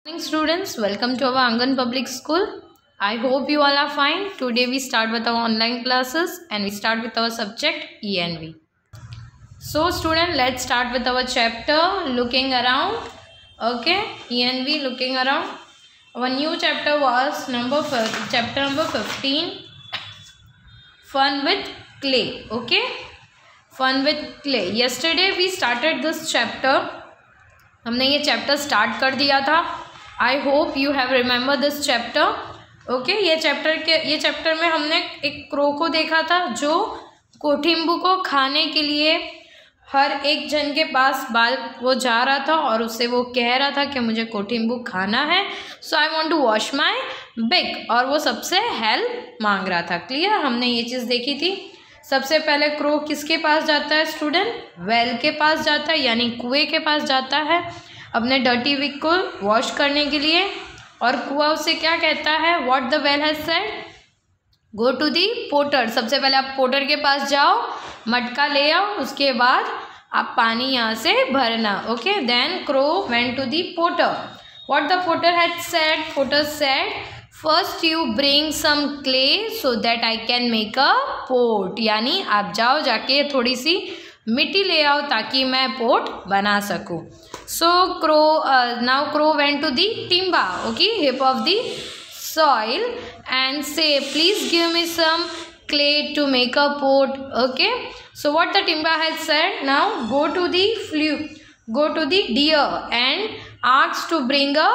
Morning students, welcome to our Angan Public School. I hope you all are fine. Today we start with our online classes and we start with our subject ENV. So student, let's start with our chapter looking around. Okay, ENV looking around. Our new chapter was chapter number 15, fun with clay. Okay, fun with clay. Yesterday we started this chapter. हमने ये chapter start कर दिया था. I hope you have remember this chapter. Okay, ये chapter में हमने एक crow को देखा था जो कोठिम्बू को खाने के लिए हर एक जन के पास वो जा रहा था और उससे वो कह रहा था कि मुझे कोठिम्बू खाना है, so I want to wash my big, और वो सबसे हेल्प मांग रहा था. क्लियर, हमने ये चीज़ देखी थी. सबसे पहले क्रो किसके पास जाता है स्टूडेंट? वेल के पास जाता है, यानी कुएं के पास जाता है अपने डर्टी विग को वॉश करने के लिए. और कुआं उसे क्या कहता है? What the well has said, go to the potter. सबसे पहले आप पोटर के पास जाओ, मटका ले आओ, उसके बाद आप पानी यहाँ से भरना. Okay, then crow went to the potter. What the potter has said? Potter said first you bring some clay so that I can make a pot. यानी आप जाओ, जाके थोड़ी सी मिट्टी ले आओ ताकि मैं पोट बना सकूं. सो now crow went to the timba, okay, heap of the soil, and say please give me some clay to make a pot. Okay, so what the timba has said, now go to the deer and ask to bring a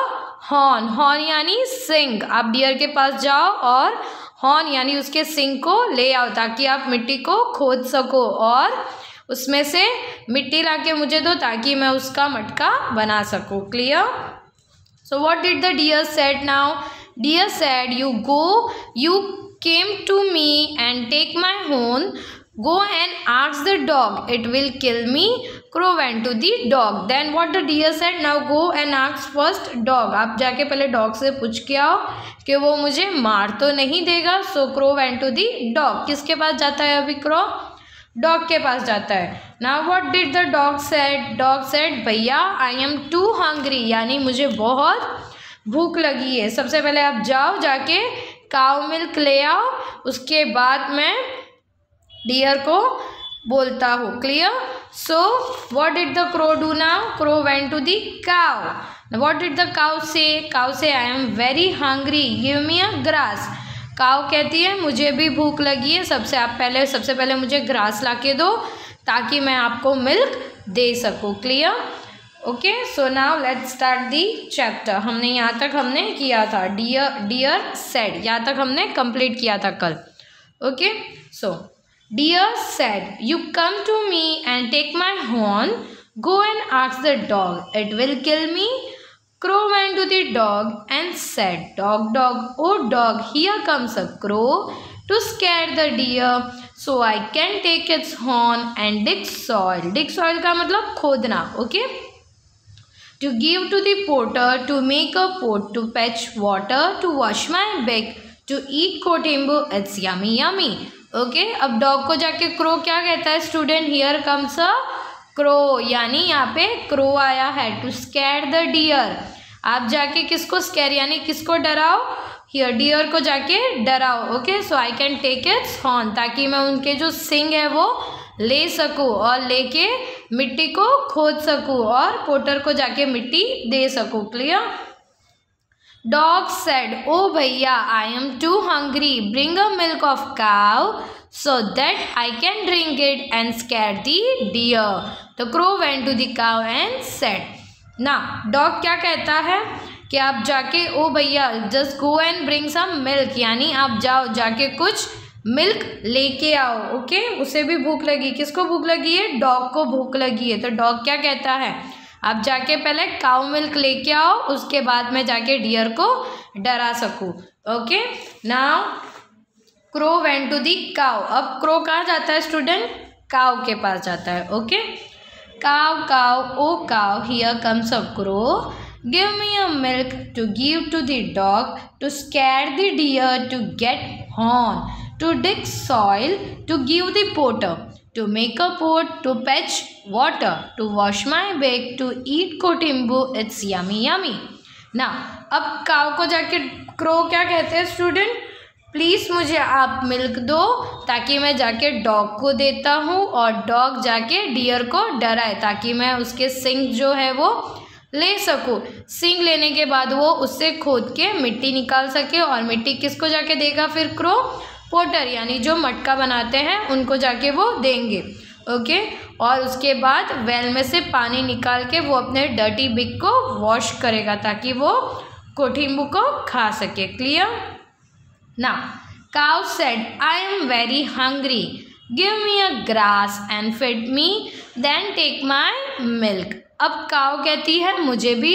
horn. horn यानी सिंग. आप dear के पास जाओ और horn यानी उसके सिंग को ले आओ ताकि आप मिट्टी को खोद सको और उसमें से मिट्टी लाके मुझे दो ताकि मैं उसका मटका बना सकूं. Clear? So what did the deer said now? Deer said you came to me and take my horn, go and ask the dog, it will kill me. Crow went to the dog. Then what the deer said, now go and ask first dog. आप जाके पहले dog से पूछ के आओ कि वो मुझे मार तो नहीं देगा. So crow went to the dog. किसके पास जाता है अभी क्रो? डॉग के पास जाता है. Now what did the dog said? Dog said भैया आई एम टू हंग्री, यानी मुझे बहुत भूख लगी है. सबसे पहले आप जाओ, जाके काउ मिल्क ले आओ, उसके बाद मैं डियर को बोलता हूँ. Clear? So what did the crow do now? Crow went to the cow. What did the cow say? Cow say I am very hungry, give me a grass. Cow कहती है मुझे भी भूख लगी है, सबसे पहले मुझे ग्रास लाके दो ताकि मैं आपको मिल्क दे सकूँ. Clear? Okay, so now let's start the chapter. यहाँ तक हमने किया था डियर सेड, यहाँ तक हमने कंप्लीट किया था कल. Okay, so deer said you come to me and take my horn, go and ask the dog, it will kill me. Crow went to the dog and said, dog, dog, oh dog, here comes a crow to scare the deer, so I can take its horn and dig soil. dig soil का मतलब खोदना. okay, to give to the potter, to make a pot, to fetch water, to wash my back, to eat कोठिम्बू, it's yummy yummy. okay, अब dog को जाके crow क्या कहता है student? Here comes a crow, यानी यहाँ पे क्रो आया है. टू स्कैर द डियर, आप जाके किसको स्कैर यानी किसको डराओ? हियर डियर को जाके डराओ. Okay, so I can take its horn, ताकि मैं उनके जो सिंग है वो ले सकूँ और लेके मिट्टी को खोद सकूँ और पोटर को जाके मिट्टी दे सकूँ. क्लियर? डॉग सेड ओ भैया I am too hungry, bring a milk of cow so that I can drink it and scare the deer. The crow went to the cow and said. Now dog क्या कहता है कि आप जाके ओ भैया just go and bring some milk, यानी आप जाओ जाके कुछ मिल्क लेके आओ. ओके, उसे भी भूख लगी. किसको भूख लगी है? डॉग को भूख लगी है. तो डॉग क्या कहता है? आप जाके पहले काउ मिल्क लेके आओ, उसके बाद मैं जाके डियर को डरा सकूँ. Okay, now crow went to the cow. अब क्रो कहाँ जाता है स्टूडेंट? काउ के पास जाता है. Okay, cow cow o cow, here comes a crow, give me a milk to give to the dog, to scare the deer, to get horn, to dig soil, to give the potter, to make a pot, to patch water, to wash my bag, to eat कोठिम्बू, it's yummy yummy. ना अब काऊ को जाके crow क्या कहते हैं student, please मुझे आप मिल्क दो ताकि मैं जाके डॉग को देता हूँ और डॉग जाके डियर को डराए ताकि मैं उसके सिंग जो है वो ले सकूँ। सिंग लेने के बाद वो उससे खोद के मिट्टी निकाल सके और मिट्टी किसको जाके देगा फिर क्रो, पोटर यानी जो मटका बनाते हैं उनको जाके वो देंगे। ओके, और उसके बाद वेल में से पानी निकाल के वो अपने डर्टी बिग को वॉश करेगा ताकि वो कोठिम्बू को खा सके। Clear. Now cow said I am very hungry, give me a grass and feed me then take my milk. अब काउ कहती है मुझे भी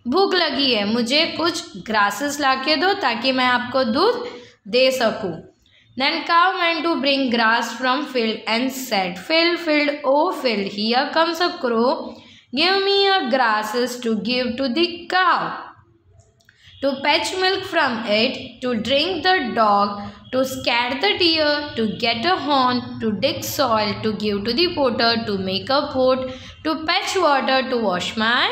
भूख लगी है, मुझे कुछ ग्रासेस ला के दो ताकि मैं आपको दूध दे सकूँ। Then cow went to bring grass from field and said, Field, field, oh field, here comes a crow. Give me a grasses to give to the cow, to fetch milk from it, to drink the dog, to scare the deer, to get a horn, to dig soil, to give to the potter, to make a pot, to fetch water, to wash my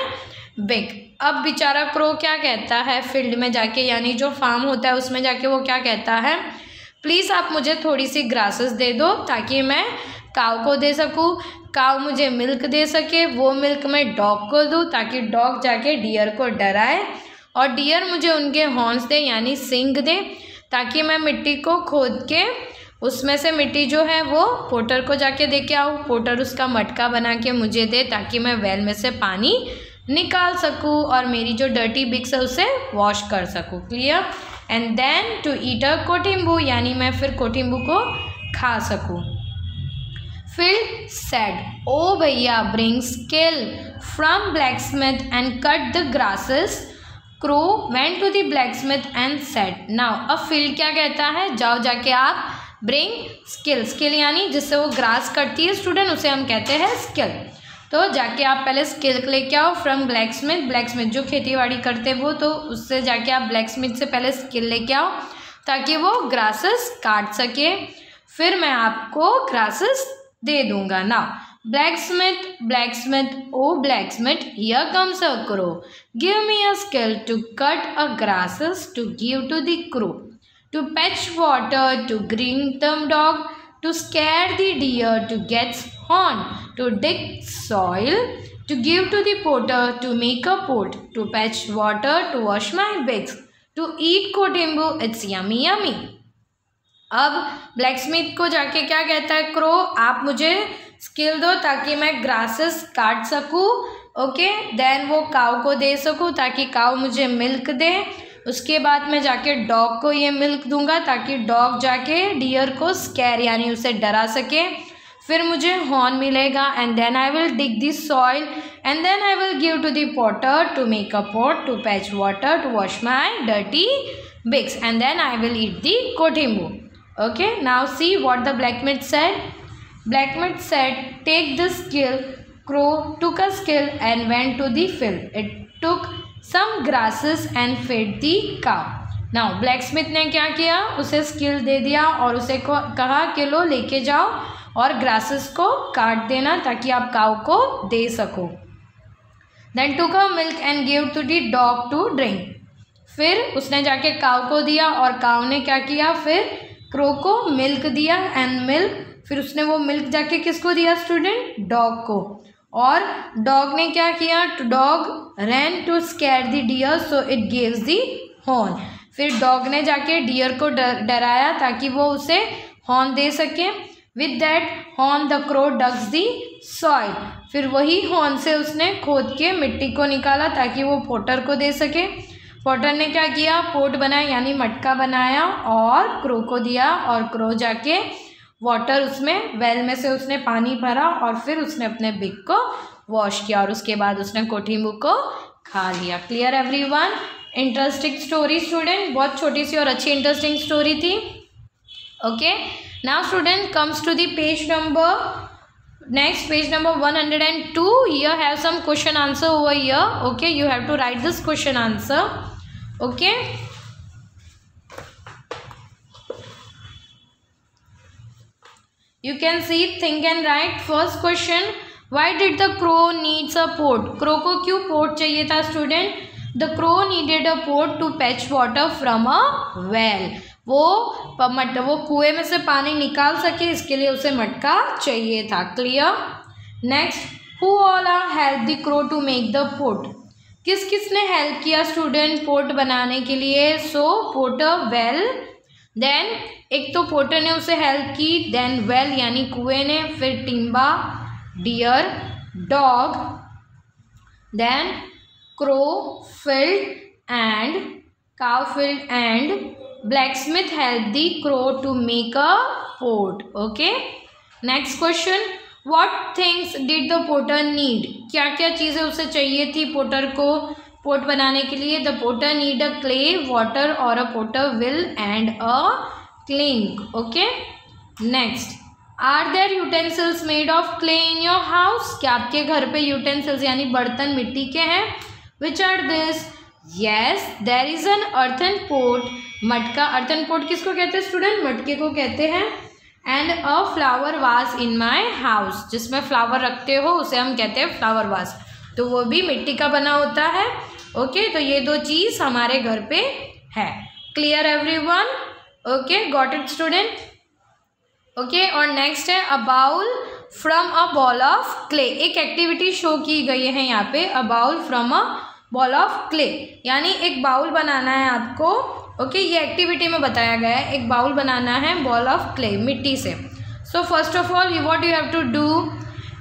big. अब बेचारा crow क्या कहता है field में जाके, यानी जो farm होता है उसमें जाके वो क्या कहता है, प्लीज़ आप मुझे थोड़ी सी ग्रासेस दे दो ताकि मैं काऊ को दे सकूँ, काऊ मुझे मिल्क दे सके, वो मिल्क मैं डॉग को दूँ ताकि डॉग जाके डियर को डराए और डियर मुझे उनके हॉर्न्स दे यानी सिंग दे ताकि मैं मिट्टी को खोद के उसमें से मिट्टी जो है वो पोटर को जाके दे के आऊँ, पोटर उसका मटका बना के मुझे दे ताकि मैं वेल में से पानी निकाल सकूँ और मेरी जो डर्टी बिग्स है उसे वॉश कर सकूँ। Clear. And then to eat a कोठिम्बू यानी मैं फिर कोठिम्बू को खा सकूँ। फील्ड सेड ओ भैया bring skill from blacksmith and cut the grasses. Crow went to the blacksmith and said now. अब फील्ड क्या कहता है, जाओ जाके आप ब्रिंग स्किल, स्किल यानी जिससे वो ग्रास कटती है स्टूडेंट उसे हम कहते हैं स्किल। तो जाके आप पहले स्किल लेके आओ फ्रॉम ब्लैकस्मिथ, ब्लैकस्मिथ जो खेतीबाड़ी करते हैं वो, तो उससे जाके आप ब्लैकस्मिथ से पहले स्किल लेके आओ ताकि वो ग्रासेस काट सके, फिर मैं आपको ग्रासेस दे दूंगा। ना blacksmith blacksmith oh blacksmith here comes a crow, give me a skill to cut a grasses to give to the crow, to patch water, to green the dog, to scare the deer, to get horn, to dig soil, to give to the potter, to make a pot, to fetch water, to wash my bags, to eat कोठिम्बू, it's yummy yummy। अब blacksmith को जाके क्या कहता है crow, आप मुझे skill दो ताकि मैं ग्रासेस काट सकूँ। ओके, देन वो काऊ को दे सकूँ ताकि काऊ मुझे मिल्क दे, उसके बाद मैं जाके डॉग को ये मिल्क दूंगा ताकि डॉग जाके डियर को स्कैर यानी उसे डरा सके, फिर मुझे हॉर्न मिलेगा and then I will dig the soil and then I will give to the potter to make a pot, to patch water, to wash my dirty bags and then I will eat the कोठिम्बू। Okay, now see what the blacksmith said. Blacksmith said take the skill. Crow took a skill and went to the field. It took some grasses and fed the cow. Now blacksmith ने क्या किया, उसे skill दे दिया और उसे कहा कि लो लेके जाओ और ग्रासेस को काट देना ताकि आप काऊ को दे सको। Then took a milk and gave to the dog to drink. फिर उसने जाके काऊ को दिया और काऊ ने क्या किया, फिर क्रो को मिल्क दिया एंड मिल्क, फिर उसने वो मिल्क जाके किसको दिया स्टूडेंट, डॉग को, और डॉग ने क्या किया, dog ran to scare the deer so it gives the horn. फिर डॉग ने जाके डियर को डराया ताकि वो उसे हॉर्न दे सके। With that horn the crow dogs the soil. फिर वही हॉर्न से उसने खोद के मिट्टी को निकाला ताकि वो पोटर को दे सके। पोटर ने क्या किया, पोट बनाया यानी मटका बनाया और क्रो को दिया और क्रो जाके वाटर उसमें वेल में से उसने पानी भरा और फिर उसने अपने बिग को वॉश किया और उसके बाद उसने कोठिम्बू को खा लिया। Clear everyone. Interesting story student, बहुत छोटी सी और अच्छी इंटरेस्टिंग स्टोरी थी। Okay, now student comes to the page number, next page number 102. Here have some question answer over here. Okay, you have to write this question answer. Okay, you can see, think and write. First question, why did the crow needs a pot? Crow को क्यों pot चाहिए था student? The crow needed a pot to patch water from a well. वो कुएं में से पानी निकाल सके, इसके लिए उसे मटका चाहिए था। Clear. Next, who all help the crow to make the pot. किस किसने हेल्प किया स्टूडेंट पोट बनाने के लिए? सो पोटर, वेल, देन एक तो पोटर ने उसे हेल्प की, देन वेल यानी कुएं ने, फिर टिम्बा, deer, dog, then crow, field and cow field and blacksmith helped the crow to make a pot. Okay, next question, what things did the potter need? क्या क्या चीज़ें उसे चाहिए थी पोटर को पोट बनाने के लिए? the potter need a clay, water or a potter will and a clink. Okay, next, are there utensils made of clay in your house? क्या आपके घर पे utensils यानी बर्तन मिट्टी के हैं? which are this? yes, there is an earthen pot. मटका, अर्थन पोट किसको कहते हैं स्टूडेंट? मटके को कहते हैं। And a flower vase in my house, जिसमें फ्लावर रखते हो उसे हम कहते हैं फ्लावर वास, तो वो भी मिट्टी का बना होता है। ओके, तो ये दो चीज़ हमारे घर पे है। Clear everyone? Okay, got it student? Okay, और नेक्स्ट है a bowl from a ball of clay. एक एक्टिविटी शो की गई है यहाँ पे, a bowl from a ball of clay, यानी एक बाउल बनाना है आपको। ओके, ये एक्टिविटी में बताया गया है, एक बाउल बनाना है बॉल ऑफ क्ले, मिट्टी से। So first of all what you have to do,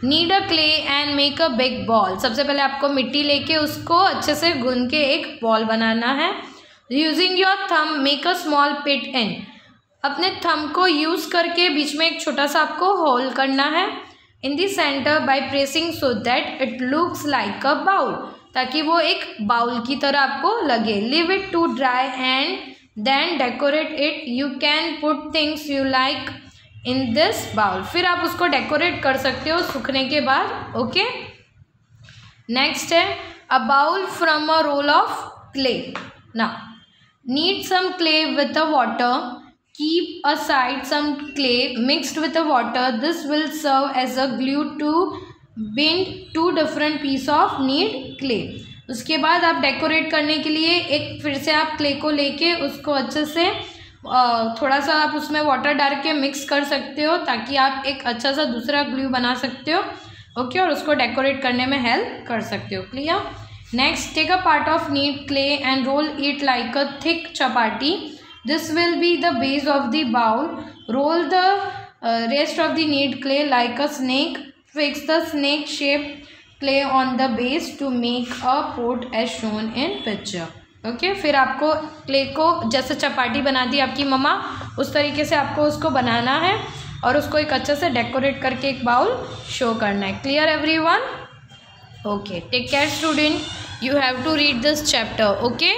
knead a clay and make a big ball. सबसे पहले आपको मिट्टी लेके उसको अच्छे से गूंद के एक बॉल बनाना है। Using your thumb make a small pit in. अपने थंब को यूज़ करके बीच में एक छोटा सा आपको होल करना है। In the centre by pressing so that it looks like a bowl, ताकि वो एक बाउल की तरह आपको लगे। Leave it to dry and then decorate it. You can put things you like in this bowl. फिर आप उसको डेकोरेट कर सकते हो सूखने के बाद। ओके, नेक्स्ट है a bowl from a roll of clay. Now need some clay with a water, keep aside some clay mixed with a water, this will serve as a glue to bind two different piece of knead clay. उसके बाद आप decorate करने के लिए एक फिर से आप क्ले को लेके उसको अच्छे से थोड़ा सा आप उसमें वाटर डाल के मिक्स कर सकते हो, ताकि आप एक अच्छा सा दूसरा ग्लू बना सकते हो। ओके, और उसको डेकोरेट करने में हेल्प कर सकते हो। Clear. Next, take a part of knead clay and roll it like a thick chapati, this will be the base of the bowl. Roll the rest of the knead clay like a snake, fix the snake shaped clay on the base to make a pot as shown in picture. Okay, फिर आपको clay को जैसे चपाटी बना दी आपकी मम्मा, उस तरीके से आपको उसको बनाना है और उसको एक अच्छे से डेकोरेट करके एक बाउल शो करना है। Clear everyone? Okay, take care student, you have to read this chapter. Okay.